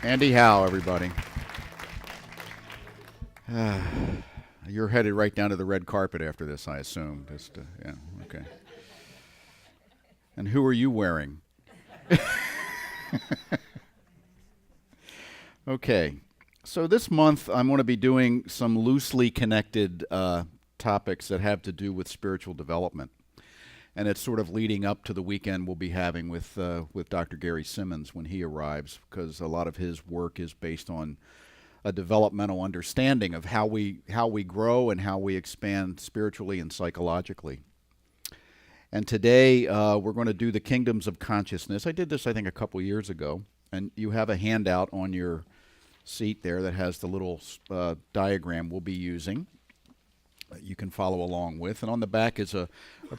Andy Howe, everybody. You're headed right down to the red carpet after this, I assume. Yeah, okay. And who are you wearing? Okay. So this month I'm going to be doing some loosely connected topics that have to do with spiritual development. And it's sort of leading up to the weekend we'll be having with Dr. Gary Simmons when he arrives, because a lot of his work is based on a developmental understanding of how we grow and how we expand spiritually and psychologically. And today we're going to do the kingdoms of consciousness. I did this, I think, a couple years ago. And you have a handout on your seat there that has the little diagram we'll be using that you can follow along with. And on the back is a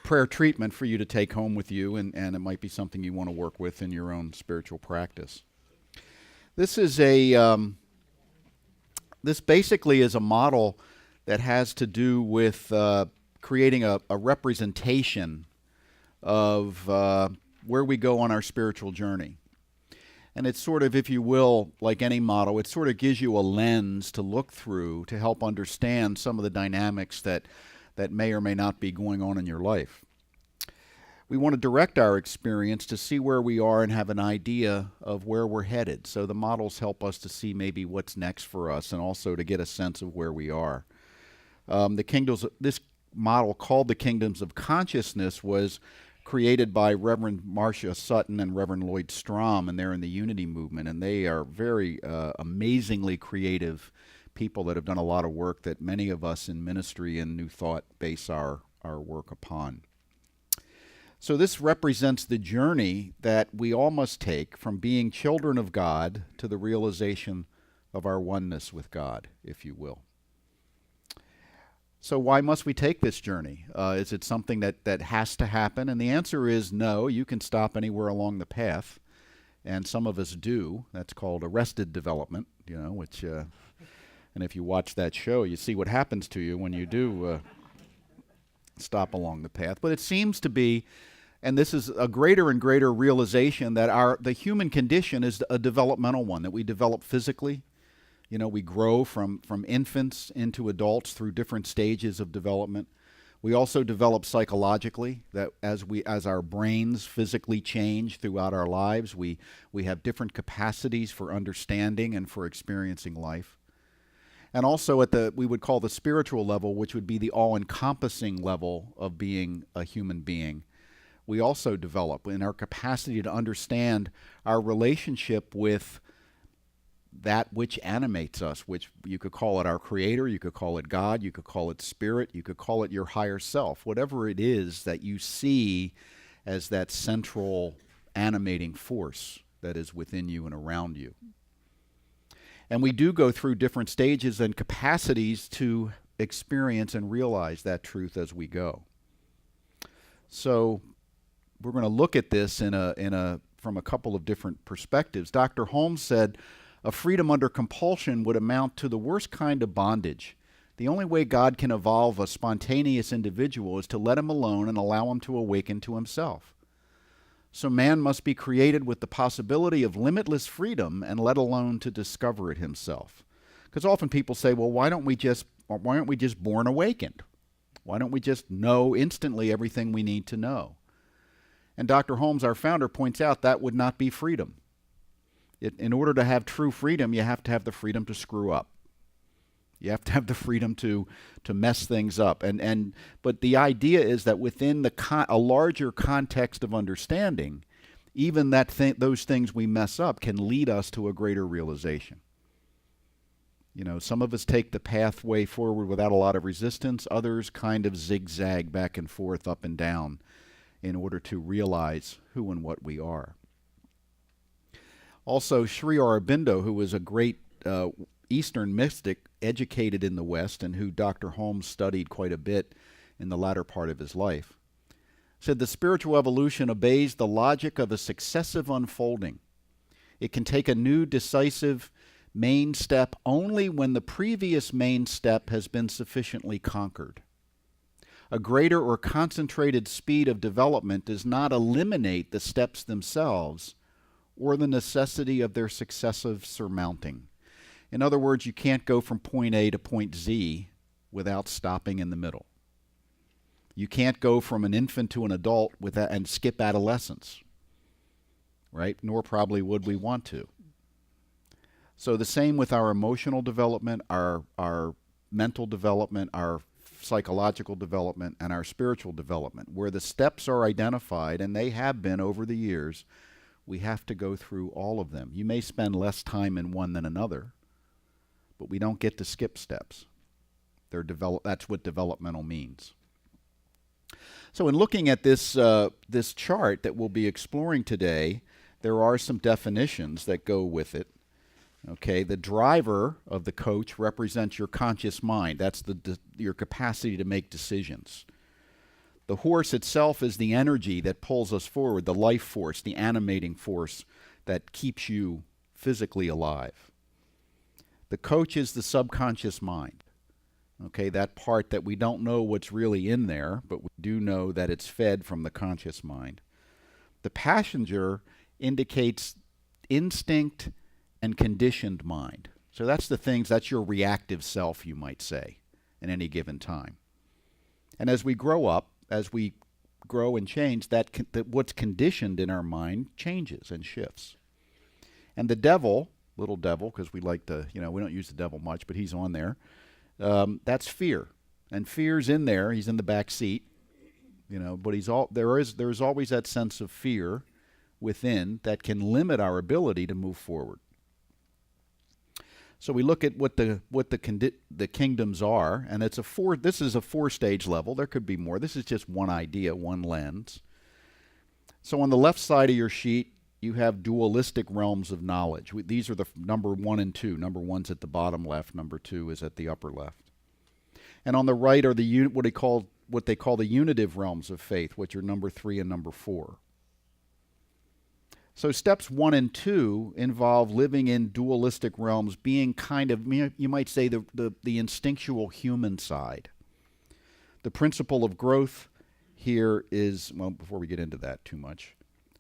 prayer treatment for you to take home with you, and it might be something you want to work with in your own spiritual practice. This is this basically is a model that has to do with creating a representation of where we go on our spiritual journey. And it's sort of, if you will, like any model, it sort of gives you a lens to look through to help understand some of the dynamics that may or may not be going on in your life. We want to direct our experience to see where we are and have an idea of where we're headed. So the models help us to see maybe what's next for us and also to get a sense of where we are. This model called the Kingdoms of Consciousness was created by Reverend Marcia Sutton and Reverend Lloyd Strom, and they're in the Unity movement, and they are very amazingly creative people that have done a lot of work that many of us in ministry and New Thought base our work upon. So this represents the journey that we all must take from being children of God to the realization of our oneness with God, if you will. So why must we take this journey? Is it something that has to happen? And the answer is no. You can stop anywhere along the path, and some of us do. That's called arrested development, which, and if you watch that show, you see what happens to you when you do stop along the path. But it seems to be, and this is a greater and greater realization, that the human condition is a developmental one, that we develop physically. We grow from infants into adults through different stages of development. We also develop psychologically, that as our brains physically change throughout our lives, we have different capacities for understanding and for experiencing life. And also at we would call the spiritual level, which would be the all-encompassing level of being a human being, we also develop in our capacity to understand our relationship with that which animates us, which you could call it our Creator, you could call it God, you could call it Spirit, you could call it your higher self, whatever it is that you see as that central animating force that is within you and around you. And we do go through different stages and capacities to experience and realize that truth as we go. So we're going to look at this from a couple of different perspectives. Dr. Holmes said, a freedom under compulsion would amount to the worst kind of bondage. The only way God can evolve a spontaneous individual is to let him alone and allow him to awaken to himself. So man must be created with the possibility of limitless freedom and let alone to discover it himself. Because often people say, well, why aren't we just born awakened? Why don't we just know instantly everything we need to know? And Dr. Holmes, our founder, points out that would not be freedom. In order to have true freedom, you have to have the freedom to screw up. You have to have the freedom to mess things up. But the idea is that within a larger context of understanding, even those things we mess up can lead us to a greater realization. Some of us take the pathway forward without a lot of resistance. Others kind of zigzag back and forth, up and down, in order to realize who and what we are. Also, Sri Aurobindo, who was a great Eastern mystic educated in the West and who Dr. Holmes studied quite a bit in the latter part of his life, said the spiritual evolution obeys the logic of a successive unfolding. It can take a new decisive main step only when the previous main step has been sufficiently conquered. A greater or concentrated speed of development does not eliminate the steps themselves or the necessity of their successive surmounting. In other words, you can't go from point A to point Z without stopping in the middle. You can't go from an infant to an adult and skip adolescence, right? Nor probably would we want to. So the same with our emotional development, our mental development, our psychological development, and our spiritual development. Where the steps are identified, and they have been over the years, we have to go through all of them. You may spend less time in one than another, but we don't get to skip steps. That's what developmental means. So in looking at this chart that we'll be exploring today, there are some definitions that go with it. Okay, the driver of the coach represents your conscious mind. That's your capacity to make decisions. The horse itself is the energy that pulls us forward, the life force, the animating force that keeps you physically alive. The coach is the subconscious mind. Okay, that part that we don't know what's really in there, but we do know that it's fed from the conscious mind. The passenger indicates instinct and conditioned mind. So that's your reactive self, you might say, at any given time. And as we grow up, as we grow and change, that what's conditioned in our mind changes and shifts. And the devil, little devil, because we like to, we don't use the devil much, but he's on there. That's fear. And fear's in there, he's in the back seat, but there's always that sense of fear within that can limit our ability to move forward. So we look at what the kingdoms are, and this is a 4-stage level. There could be more. This is just one idea, one lens. So on the left side of your sheet, you have dualistic realms of knowledge. These are the number 1 and 2. Number 1's at the bottom left. Number 2 is at the upper left. And on the right are what they call the unitive realms of faith, which are number 3 and number 4. So steps 1 and 2 involve living in dualistic realms, being kind of, you might say, the instinctual human side. The principle of growth here is, well, before we get into that too much,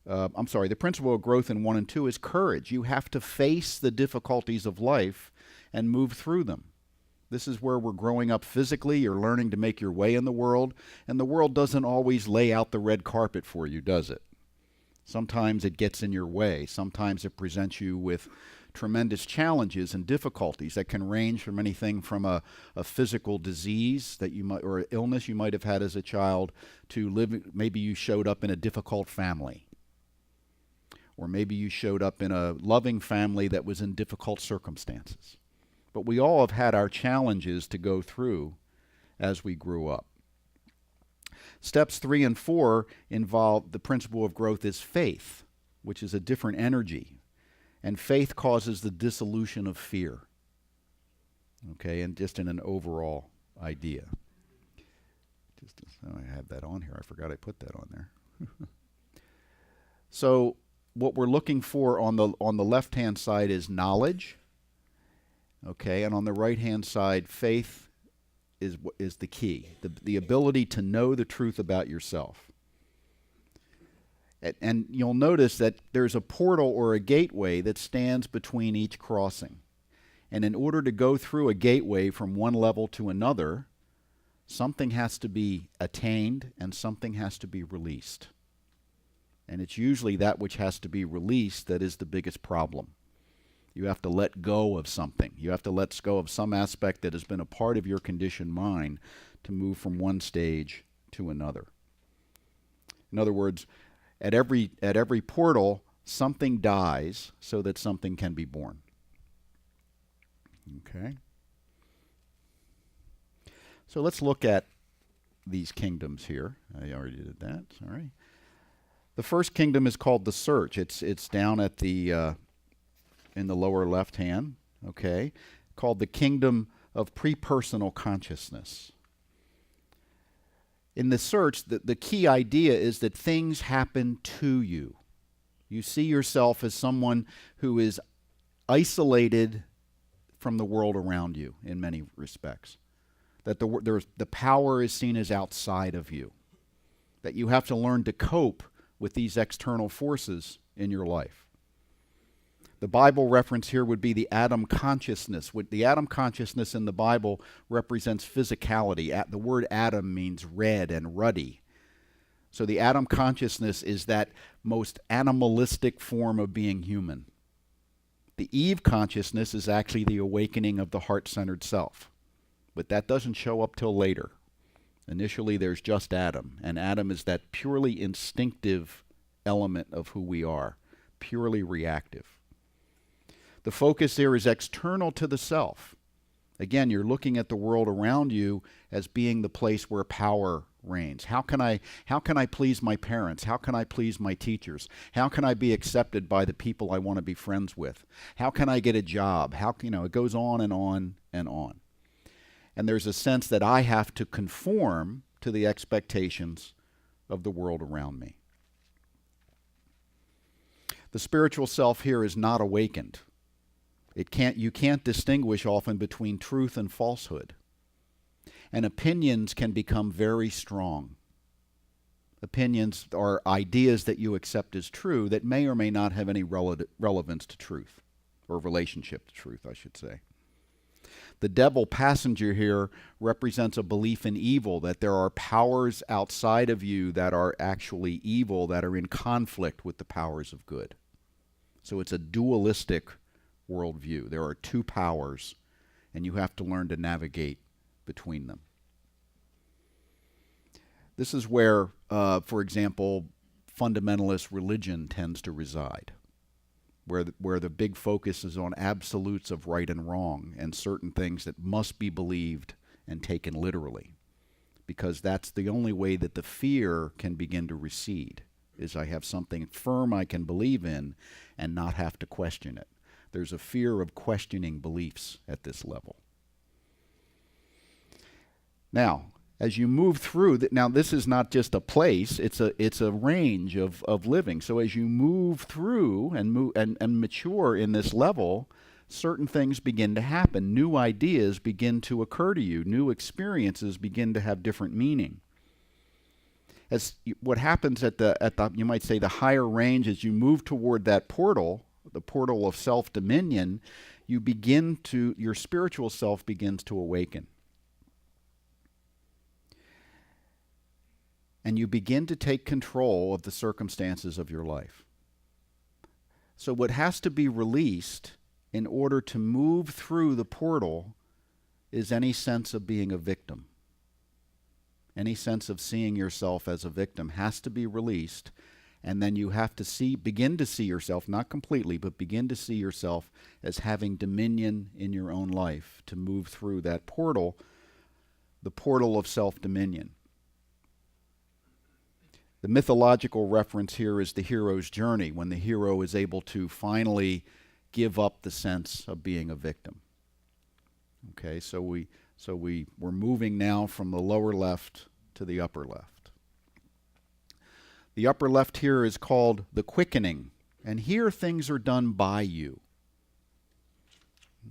the principle of growth in 1 and 2 is courage. You have to face the difficulties of life and move through them. This is where we're growing up physically. You're learning to make your way in the world, and the world doesn't always lay out the red carpet for you, does it? Sometimes it gets in your way. Sometimes it presents you with tremendous challenges and difficulties that can range from anything from a physical disease that you might, or illness you might have had as a child, to maybe you showed up in a difficult family. Or maybe you showed up in a loving family that was in difficult circumstances. But we all have had our challenges to go through as we grew up. Steps 3 and 4 involve the principle of growth is faith, which is a different energy. And faith causes the dissolution of fear. Okay, and just in an overall idea. I have that on here. I forgot I put that on there. So what we're looking for on the left-hand side is knowledge. Okay, and on the right-hand side, faith is the key, the ability to know the truth about yourself. And you'll notice that there's a portal or a gateway that stands between each crossing. And in order to go through a gateway from one level to another, something has to be attained and something has to be released. And it's usually that which has to be released that is the biggest problem. You have to let go of something. You have to let go of some aspect that has been a part of your conditioned mind to move from one stage to another. In other words, at every portal, something dies so that something can be born. Okay? So let's look at these kingdoms here. I already did that. Sorry. The first kingdom is called the search. It's down at the in the lower left hand, okay, called the kingdom of prepersonal consciousness. In the search, the key idea is that things happen to you. You see yourself as someone who is isolated from the world around you in many respects. That the power is seen as outside of you. That you have to learn to cope with these external forces in your life. The Bible reference here would be the Adam consciousness. The Adam consciousness in the Bible represents physicality. The word Adam means red and ruddy. So the Adam consciousness is that most animalistic form of being human. The Eve consciousness is actually the awakening of the heart-centered self. But that doesn't show up till later. Initially, there's just Adam, and Adam is that purely instinctive element of who we are, purely reactive. The focus there is external to the self. Again, you're looking at the world around you as being the place where power reigns. How can I please my parents? How can I please my teachers? How can I be accepted by the people I want to be friends with? How can I get a job? It goes on and on and on. And there's a sense that I have to conform to the expectations of the world around me. The spiritual self here is not awakened. You can't distinguish often between truth and falsehood. And opinions can become very strong. Opinions are ideas that you accept as true that may or may not have any relevance to truth, or relationship to truth, I should say. The devil passenger here represents a belief in evil, that there are powers outside of you that are actually evil, that are in conflict with the powers of good. So it's a dualistic worldview. There are two powers, and you have to learn to navigate between them. This is where, for example, fundamentalist religion tends to reside, where the big focus is on absolutes of right and wrong and certain things that must be believed and taken literally, because that's the only way that the fear can begin to recede, is I have something firm I can believe in and not have to question it. There's a fear of questioning beliefs at this level. Now, as you move through, now this is not just a place, it's a range of living. So as you move through and mature in this level, certain things begin to happen. New ideas begin to occur to you. New experiences begin to have different meaning. As what happens at the you might say the higher range, as you move toward that portal, the portal of self-dominion, your spiritual self begins to awaken. And you begin to take control of the circumstances of your life. So what has to be released in order to move through the portal is any sense of being a victim. Any sense of seeing yourself as a victim has to be released, and then you have to begin to see yourself, not completely, but begin to see yourself as having dominion in your own life to move through that portal, the portal of self-dominion. The mythological reference here is the hero's journey, when the hero is able to finally give up the sense of being a victim. Okay, so we're moving now from the lower left to the upper left. The upper left here is called the quickening, and here things are done by you.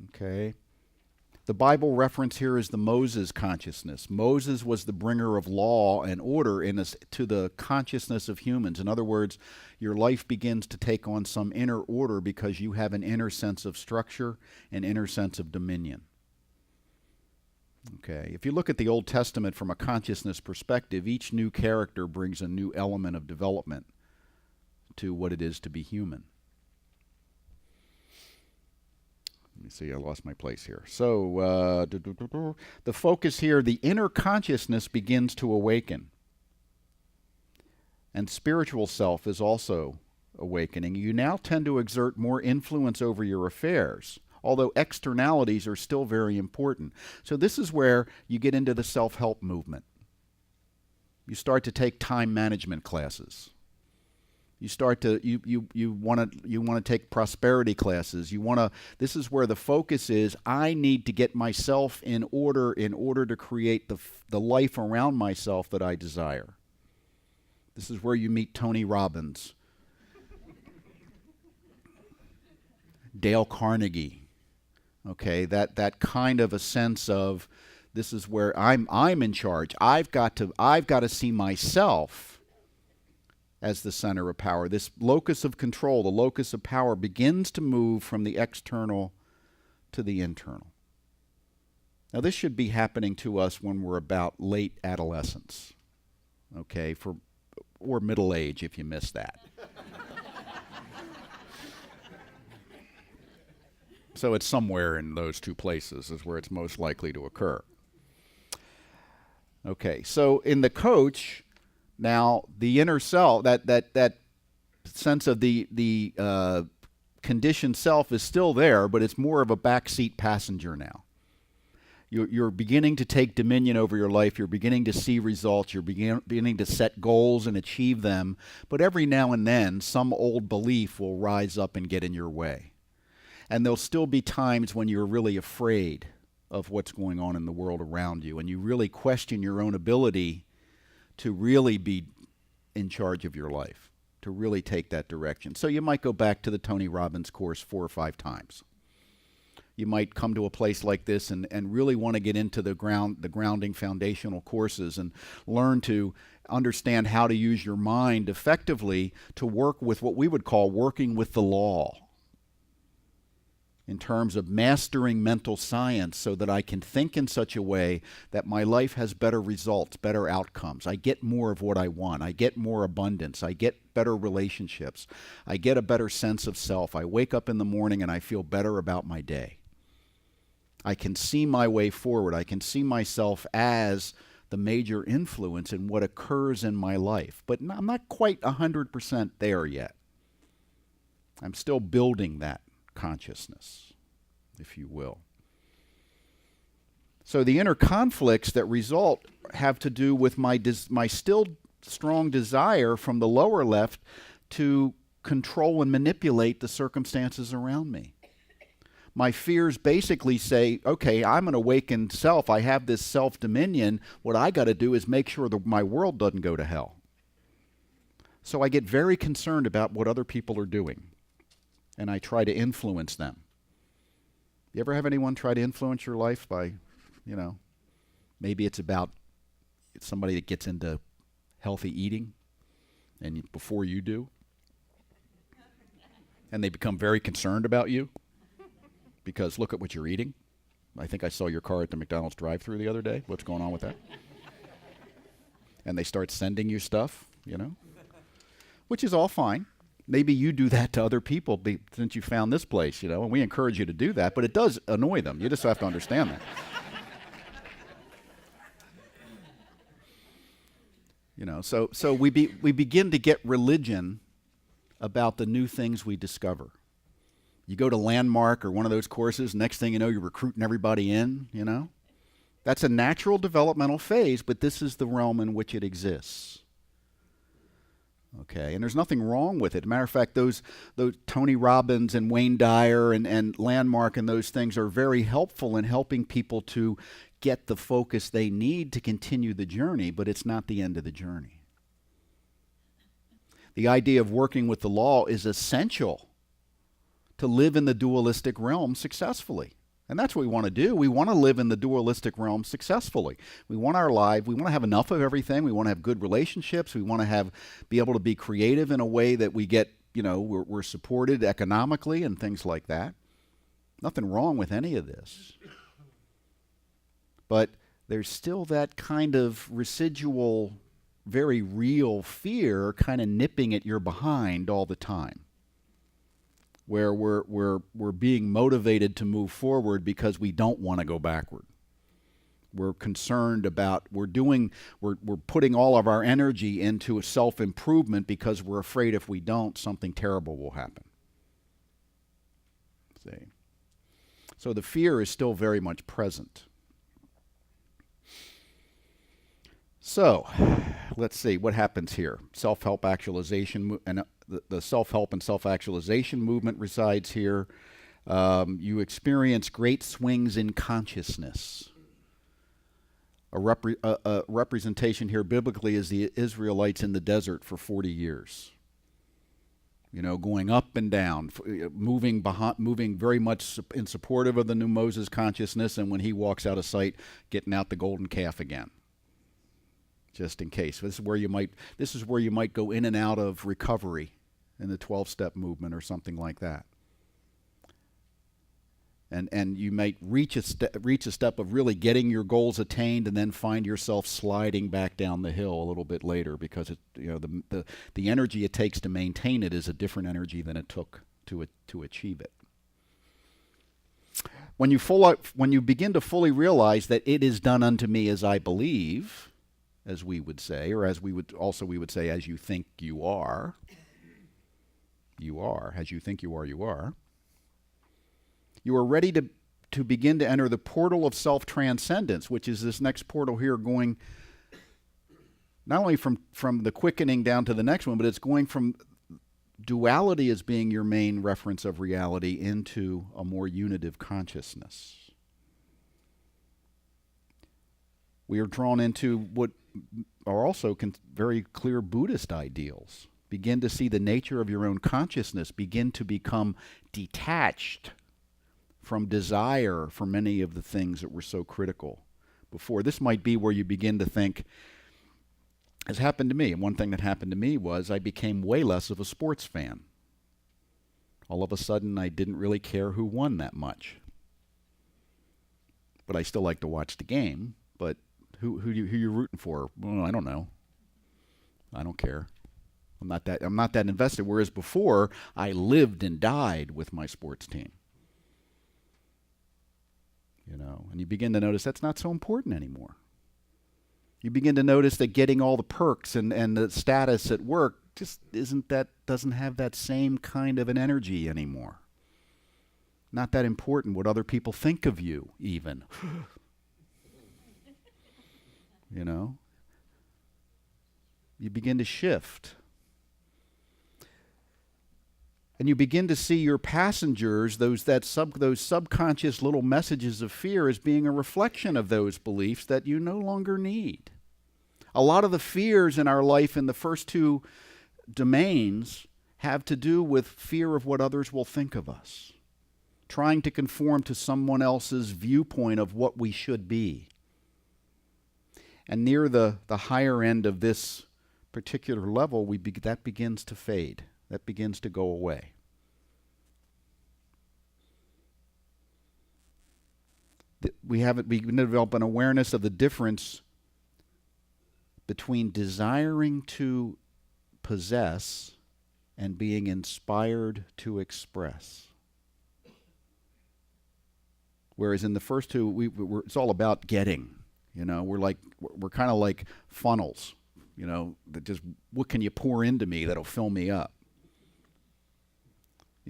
Okay. The Bible reference here is the Moses consciousness. Moses was the bringer of law and order to the consciousness of humans. In other words, your life begins to take on some inner order because you have an inner sense of structure, an inner sense of dominion. Okay, if you look at the Old Testament from a consciousness perspective, each new character brings a new element of development to what it is to be human. Let me see, I lost my place here. So, the focus here, the inner consciousness begins to awaken. And spiritual self is also awakening. You now tend to exert more influence over your affairs, although externalities are still very important. So this is where you get into the self-help movement. You start to take time management classes. You start to you want to take prosperity classes. This is where the focus is. I need to get myself in order to create the life around myself that I desire. This is where you meet Tony Robbins, Dale Carnegie. Okay, that kind of a sense of this is where I'm in charge. I've got to see myself as the center of power. This locus of control, the locus of power, begins to move from the external to the internal. Now, this should be happening to us when we're about late adolescence, okay, or middle age if you miss that. So it's somewhere in those two places is where it's most likely to occur. Okay, so in the coach, now the inner self, that sense of the conditioned self is still there, but it's more of a backseat passenger now. You're beginning to take dominion over your life. You're beginning to see results. You're beginning to set goals and achieve them. But every now and then, some old belief will rise up and get in your way. And there'll still be times when you're really afraid of what's going on in the world around you, and you really question your own ability to really be in charge of your life, to really take that direction. So you might go back to the Tony Robbins course 4 or 5 times. You might come to a place like this and really want to get into the grounding foundational courses and learn to understand how to use your mind effectively to work with what we would call working with the law, in terms of mastering mental science so that I can think in such a way that my life has better results, better outcomes. I get more of what I want. I get more abundance. I get better relationships. I get a better sense of self. I wake up in the morning and I feel better about my day. I can see my way forward. I can see myself as the major influence in what occurs in my life. But I'm not quite 100% there yet. I'm still building that consciousness, if you will. So the inner conflicts that result have to do with my still strong desire from the lower left to control and manipulate the circumstances around me. My fears basically say, okay, I'm an awakened self. I have this self-dominion. What I got to do is make sure that my world doesn't go to hell. So I get very concerned about what other people are doing, and I try to influence them. You ever have anyone try to influence your life by, maybe it's about somebody that gets into healthy eating and before you do, and they become very concerned about you because look at what you're eating. I think I saw your car at the McDonald's drive-thru the other day. What's going on with that? And they start sending you stuff, which is all fine. Maybe you do that to other people since you found this place, and we encourage you to do that, but it does annoy them. You just have to understand that. So we begin to get religion about the new things we discover. You go to Landmark or one of those courses, next thing you know, you're recruiting everybody in, That's a natural developmental phase, but this is the realm in which it exists. Okay, and there's nothing wrong with it. As a matter of fact, those Tony Robbins and Wayne Dyer and Landmark and those things are very helpful in helping people to get the focus they need to continue the journey, but it's not the end of the journey. The idea of working with the law is essential to live in the dualistic realm successfully. And that's what we want to do. We want to live in the dualistic realm successfully. We want our life, we want to have enough of everything. We want to have good relationships. We want to be able to be creative in a way that we get, we're supported economically and things like that. Nothing wrong with any of this. But there's still that kind of residual, very real fear kind of nipping at your behind all the time, where we're being motivated to move forward because we don't want to go backward. We're concerned about, we're putting all of our energy into a self-improvement because we're afraid if we don't, something terrible will happen. See? So the fear is still very much present. So, let's see what happens here. Self-help actualization, and the self-help and self-actualization movement resides here. You experience great swings in consciousness. A representation here biblically is the Israelites in the desert for 40 years. Going up and down, moving very much in supportive of the new Moses consciousness, and when he walks out of sight, getting out the golden calf again. just in case. This is where you might go in and out of recovery in the 12-step movement or something like that. And you might reach a step of really getting your goals attained, and then find yourself sliding back down the hill a little bit later, because the energy it takes to maintain it is a different energy than it took to achieve it. When you begin to fully realize that it is done unto me as I believe, as we would say, or as we would say, as you think you are, as you think you are, you are ready to begin to enter the portal of self-transcendence, which is this next portal here, going not only from the quickening down to the next one, but it's going from duality as being your main reference of reality into a more unitive consciousness. We are drawn into what are also very clear Buddhist ideals. Begin to see the nature of your own consciousness, begin to become detached from desire for many of the things that were so critical before. This might be where you begin to think, as happened to me, and one thing that happened to me was I became way less of a sports fan. All of a sudden, I didn't really care who won that much. But I still like to watch the game, but who you rooting for? Well, I don't know. I don't care. I'm not that invested, whereas before, I lived and died with my sports team. And you begin to notice that's not so important anymore. You begin to notice that getting all the perks and the status at work just doesn't have that same kind of an energy anymore. Not that important what other people think of you, even. You begin to shift. And you begin to see your passengers, those subconscious little messages of fear, as being a reflection of those beliefs that you no longer need. A lot of the fears in our life in the first two domains have to do with fear of what others will think of us, trying to conform to someone else's viewpoint of what we should be. And near the higher end of this particular level, that begins to fade. That begins to go away. We develop an awareness of the difference between desiring to possess and being inspired to express. Whereas in the first two, it's all about getting. We're kind of like funnels. That just, what can you pour into me that'll fill me up?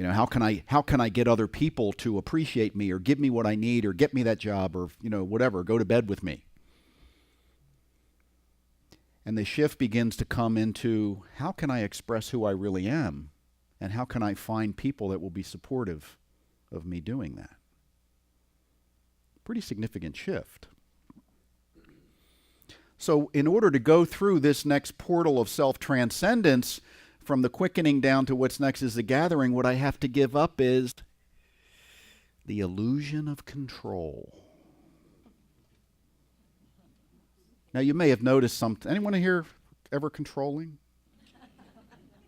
How can I get other people to appreciate me or give me what I need or get me that job or, whatever, go to bed with me. And the shift begins to come into, how can I express who I really am? And how can I find people that will be supportive of me doing that? Pretty significant shift. So in order to go through this next portal of self-transcendence, from the quickening down to what's next is the gathering, what I have to give up is the illusion of control. Now, you may have noticed something. Anyone here ever controlling?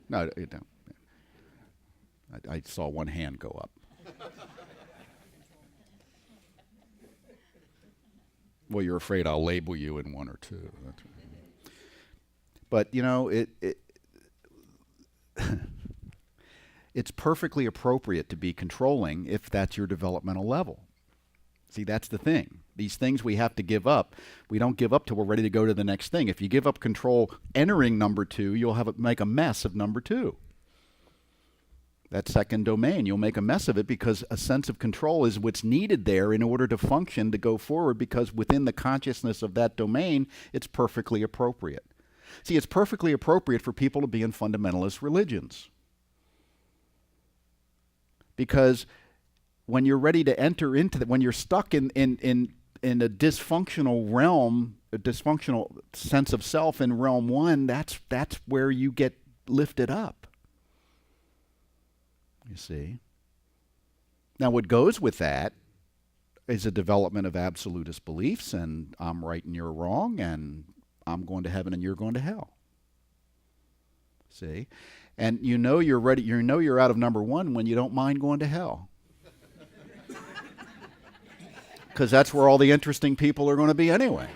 No, you don't. I saw one hand go up. Well, you're afraid I'll label you in one or two. That's right. But, it's perfectly appropriate to be controlling if that's your developmental level. See, that's the thing. These things we have to give up. We don't give up till we're ready to go to the next thing. If you give up control entering number 2, you'll make a mess of number 2. That second domain, you'll make a mess of it because a sense of control is what's needed there in order to function, to go forward, because within the consciousness of that domain, it's perfectly appropriate. See, it's perfectly appropriate for people to be in fundamentalist religions. Because when you're ready to enter into that, when you're stuck in a dysfunctional realm, a dysfunctional sense of self in realm 1, that's where you get lifted up. You see? Now, what goes with that is a development of absolutist beliefs, and I'm right and you're wrong, and I'm going to heaven and you're going to hell. See? And you know you're ready, you know you're out of number one when you don't mind going to hell. Because that's where all the interesting people are going to be anyway.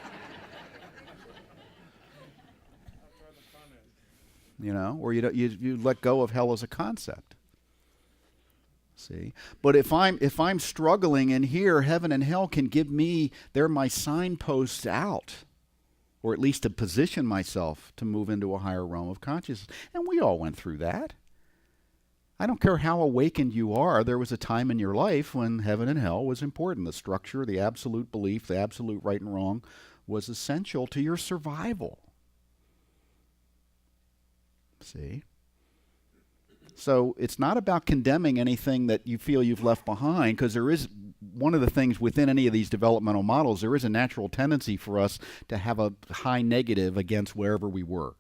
You know, or you let go of hell as a concept. See? But if I'm struggling in here, heaven and hell can give me, they're my signposts out. Or at least to position myself to move into a higher realm of consciousness. And we all went through that. I don't care how awakened you are, there was a time in your life when heaven and hell was important. The structure, the absolute belief, the absolute right and wrong was essential to your survival. See? So it's not about condemning anything that you feel you've left behind, because there is one of the things within any of these developmental models, there is a natural tendency for us to have a high negative against wherever we were.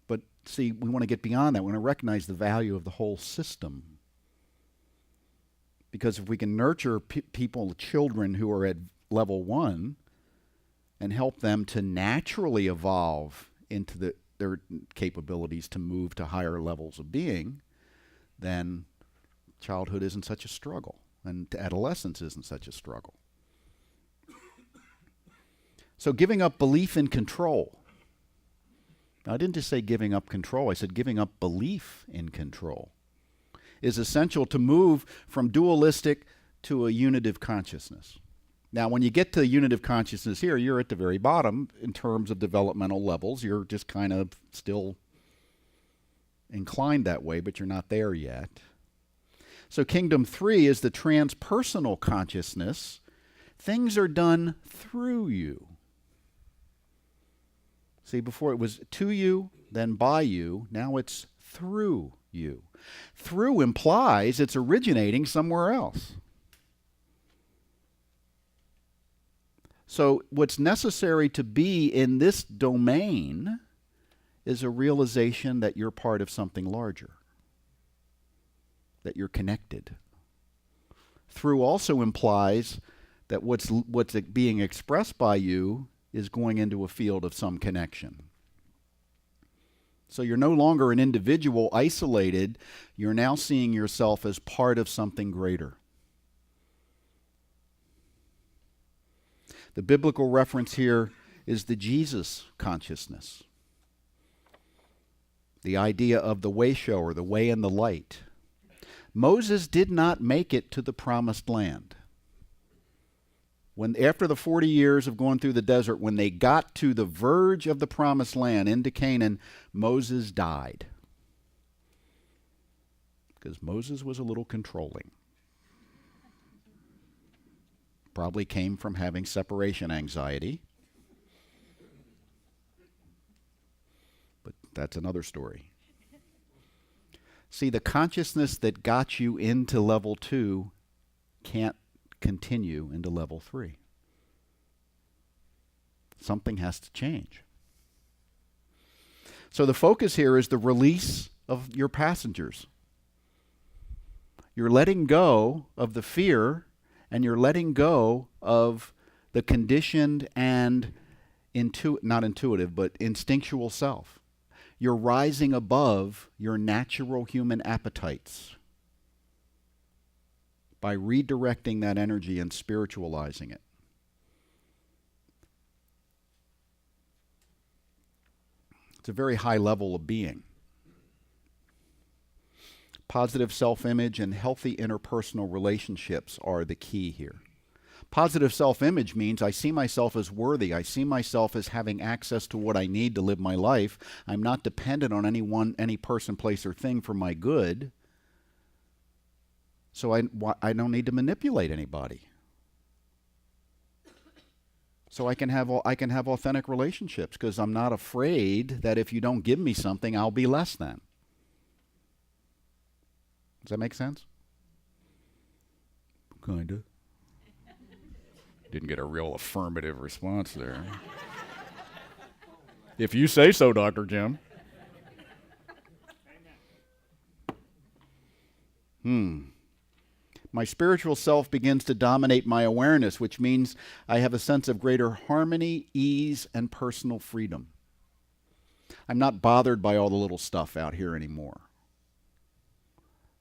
But see, we want to get beyond that. We want to recognize the value of the whole system. Because if we can nurture people, children who are at level 1, and help them to naturally evolve into their capabilities to move to higher levels of being, then childhood isn't such a struggle, and adolescence isn't such a struggle. So giving up belief in control. Now, I didn't just say giving up control, I said giving up belief in control is essential to move from dualistic to a unitive consciousness. Now, when you get to unitive consciousness here, you're at the very bottom in terms of developmental levels. You're just kind of still inclined that way, but you're not there yet. So Kingdom 3 is the transpersonal consciousness. Things are done through you. See, before it was to you, then by you. Now it's through you. Through implies it's originating somewhere else. So what's necessary to be in this domain is a realization that you're part of something larger, that you're connected. Through also implies that what's being expressed by you is going into a field of some connection. So you're no longer an individual isolated, you're now seeing yourself as part of something greater. The biblical reference here is the Jesus consciousness. The idea of the way shower, the way and the light. Moses did not make it to the promised land. When after the 40 years of going through the desert, when they got to the verge of the promised land into Canaan, Moses died. Because Moses was a little controlling. Probably came from having separation anxiety. But that's another story. See, the consciousness that got you into level 2 can't continue into level 3. Something has to change. So the focus here is the release of your passengers. You're letting go of the fear, and you're letting go of the conditioned and not intuitive, but instinctual self. You're rising above your natural human appetites by redirecting that energy and spiritualizing it. It's a very high level of being. Positive self-image and healthy interpersonal relationships are the key here. Positive self-image means I see myself as worthy. I see myself as having access to what I need to live my life. I'm not dependent on any person, place, or thing for my good. So I don't need to manipulate anybody. So I can have authentic relationships because I'm not afraid that if you don't give me something, I'll be less than. Does that make sense? Kinda. Didn't get a real affirmative response there. If you say so, Dr. Jim. My spiritual self begins to dominate my awareness, which means I have a sense of greater harmony, ease, and personal freedom. I'm not bothered by all the little stuff out here anymore.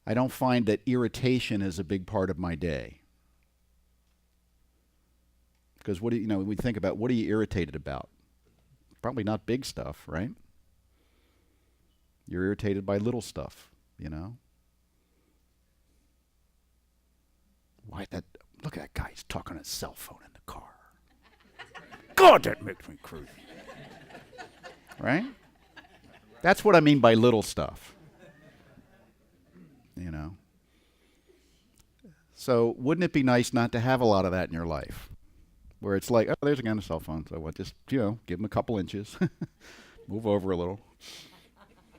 I don't find that irritation is a big part of my day. Because what do when we think about what are you irritated about? Probably not big stuff, right? You're irritated by little stuff, Why that? Look at that guy. He's talking on his cell phone in the car. God, that makes me crazy. Right? That's what I mean by little stuff. So wouldn't it be nice not to have a lot of that in your life? Where it's like, oh, there's a guy on a cell phone. So what? Just, give him a couple inches. Move over a little.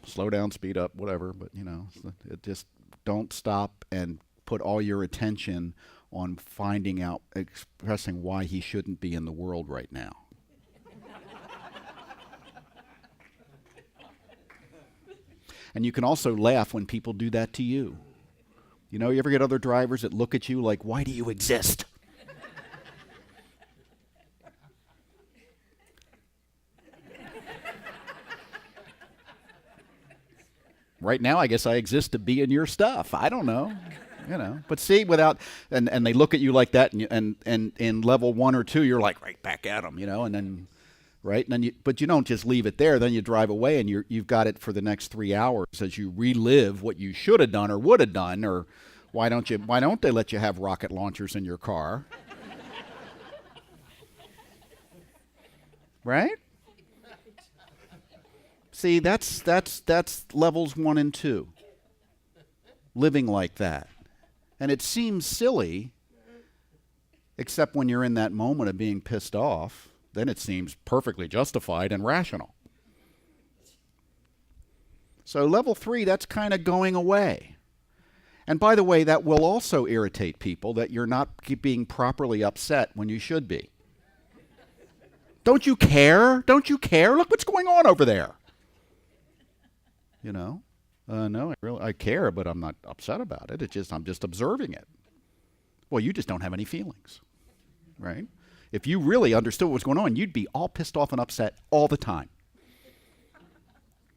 Slow down, speed up, whatever. But, it just don't stop and put all your attention on finding out, expressing why he shouldn't be in the world right now. And you can also laugh when people do that to you. You ever get other drivers that look at you like, why do you exist? Right now, I guess I exist to be in your stuff. I don't know. But see, and they look at you like that, and in level 1 or 2, you're like right back at them, and then, right? And then but you don't just leave it there. Then you drive away, and you've got it for the next 3 hours as you relive what you should have done or would have done, or why don't they let you have rocket launchers in your car? Right? See, that's levels 1 and 2. Living like that. And it seems silly, except when you're in that moment of being pissed off, then it seems perfectly justified and rational. So level 3, that's kind of going away. And by the way, that will also irritate people, that you're not being properly upset when you should be. Don't you care? Don't you care? Look what's going on over there. No, I care, but I'm not upset about it. I'm just observing it. Well, you just don't have any feelings, right? If you really understood what was going on, you'd be all pissed off and upset all the time.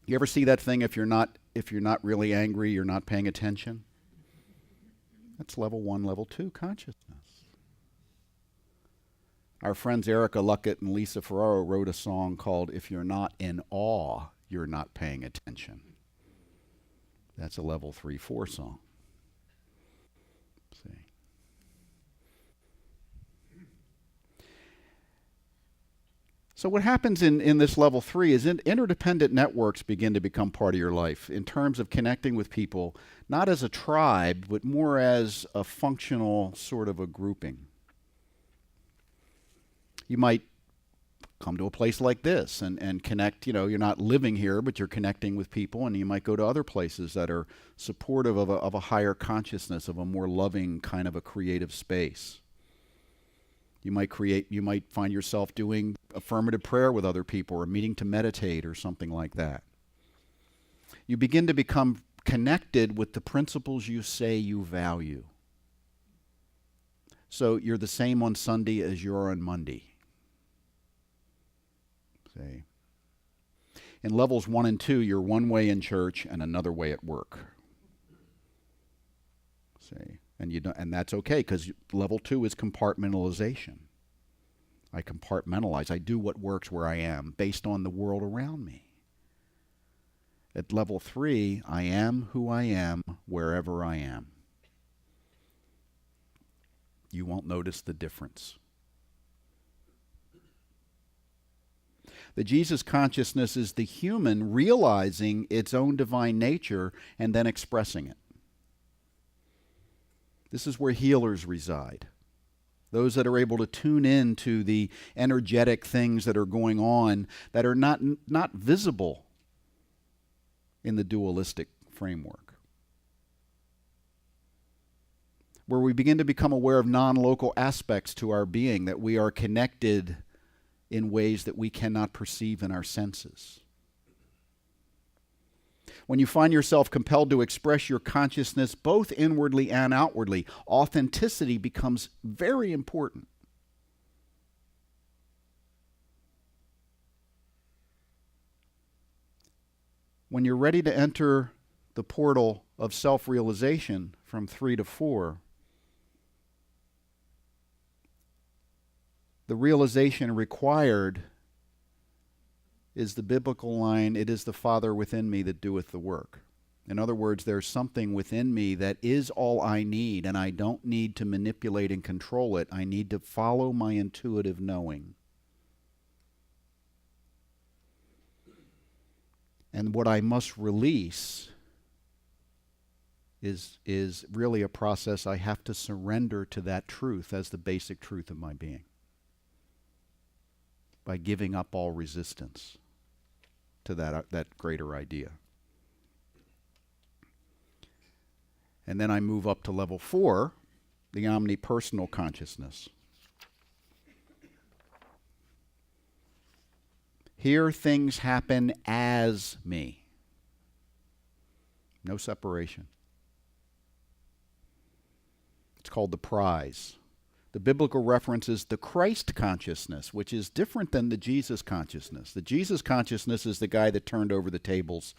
You ever see that thing? If you're not really angry, you're not paying attention. That's level 1, level 2 consciousness. Our friends Erica Luckett and Lisa Ferraro wrote a song called "If You're Not in Awe, You're Not Paying Attention." That's a level 3-4 song. See. So what happens in this level 3 is interdependent networks begin to become part of your life in terms of connecting with people, not as a tribe, but more as a functional sort of a grouping. You might come to a place like this and connect, you're not living here, but you're connecting with people, and you might go to other places that are supportive of a higher consciousness, of a more loving kind of a creative space. You might find yourself doing affirmative prayer with other people, or meeting to meditate or something like that. You begin to become connected with the principles you say you value. So you're the same on Sunday as you are on Monday. See? In levels 1 and 2, you're one way in church and another way at work. See? And that's okay, because level 2 is compartmentalization. I compartmentalize. I do what works where I am based on the world around me. At level 3, I am who I am wherever I am. You won't notice the difference. The Jesus consciousness is the human realizing its own divine nature and then expressing it. This is where healers reside. Those that are able to tune in to the energetic things that are going on that are not visible in the dualistic framework. Where we begin to become aware of non-local aspects to our being, that we are connected in ways that we cannot perceive in our senses. When you find yourself compelled to express your consciousness both inwardly and outwardly, authenticity becomes very important. When you're ready to enter the portal of self-realization from 3 to 4, the realization required is the biblical line, "It is the Father within me that doeth the work." In other words, there's something within me that is all I need, and I don't need to manipulate and control it. I need to follow my intuitive knowing. And what I must release is really a process I have to surrender to that truth as the basic truth of my being, by giving up all resistance to that greater idea. And then I move up to level 4, the omnipersonal consciousness. Here things happen as me. No separation. It's called the prize. The biblical reference is the Christ consciousness, which is different than the Jesus consciousness. The Jesus consciousness is the guy that turned over the tables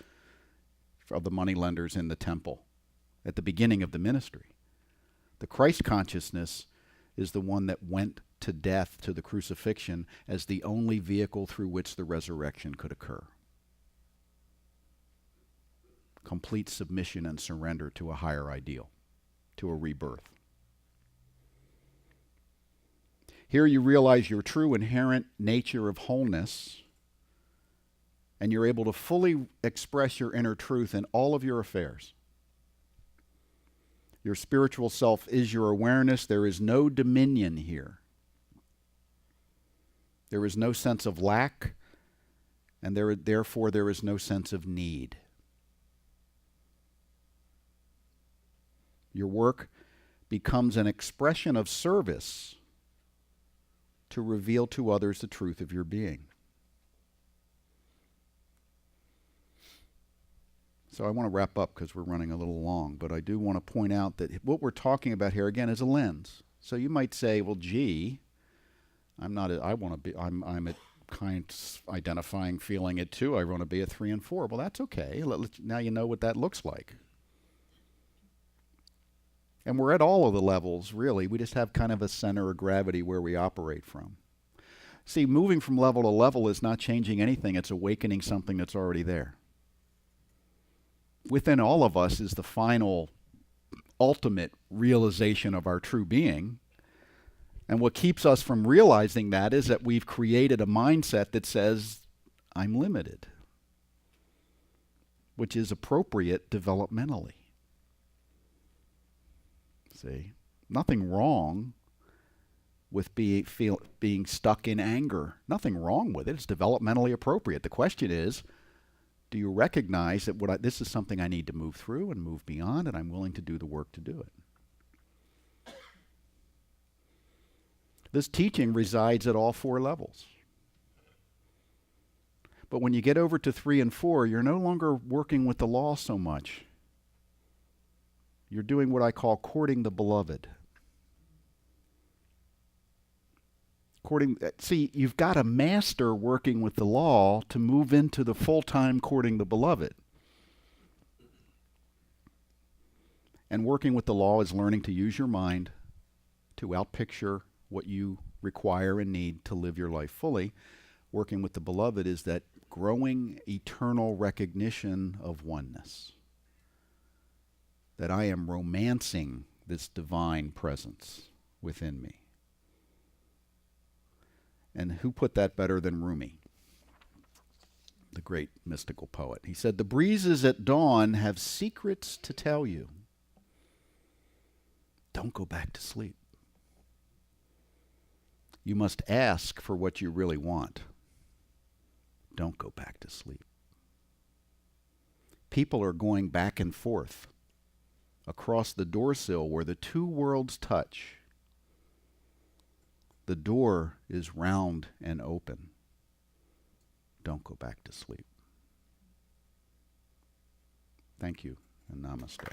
of the moneylenders in the temple at the beginning of the ministry. The Christ consciousness is the one that went to death, to the crucifixion, as the only vehicle through which the resurrection could occur. Complete submission and surrender to a higher ideal, to a rebirth. Here you realize your true inherent nature of wholeness, and you're able to fully express your inner truth in all of your affairs. Your spiritual self is your awareness. There is no dominion here. There is no sense of lack, and therefore there is no sense of need. Your work becomes an expression of service to reveal to others the truth of your being. So I want to wrap up because we're running a little long, but I do want to point out that what we're talking about here, again, is a lens. So you might say, well, gee, I'm at kind of identifying, feeling it too. I want to be a 3 and 4. Well, that's okay. Now you know what that looks like. And we're at all of the levels, really. We just have kind of a center of gravity where we operate from. See, moving from level to level is not changing anything. It's awakening something that's already there. Within all of us is the final, ultimate realization of our true being. And what keeps us from realizing that is that we've created a mindset that says, I'm limited, which is appropriate developmentally. See, nothing wrong with being stuck in anger. Nothing wrong with it. It's developmentally appropriate. The question is, do you recognize that this is something I need to move through and move beyond, and I'm willing to do the work to do it? This teaching resides at all 4 levels. But when you get over to 3 and 4, you're no longer working with the law so much. You're doing what I call courting the beloved. See, you've got a master working with the law to move into the full-time courting the beloved. And working with the law is learning to use your mind to outpicture what you require and need to live your life fully. Working with the beloved is that growing eternal recognition of oneness. That I am romancing this divine presence within me. And who put that better than Rumi, the great mystical poet? He said, the breezes at dawn have secrets to tell you. Don't go back to sleep. You must ask for what you really want. Don't go back to sleep. People are going back and forth across the doorsill where the 2 worlds touch. The door is round and open. Don't go back to sleep. Thank you, and namaste.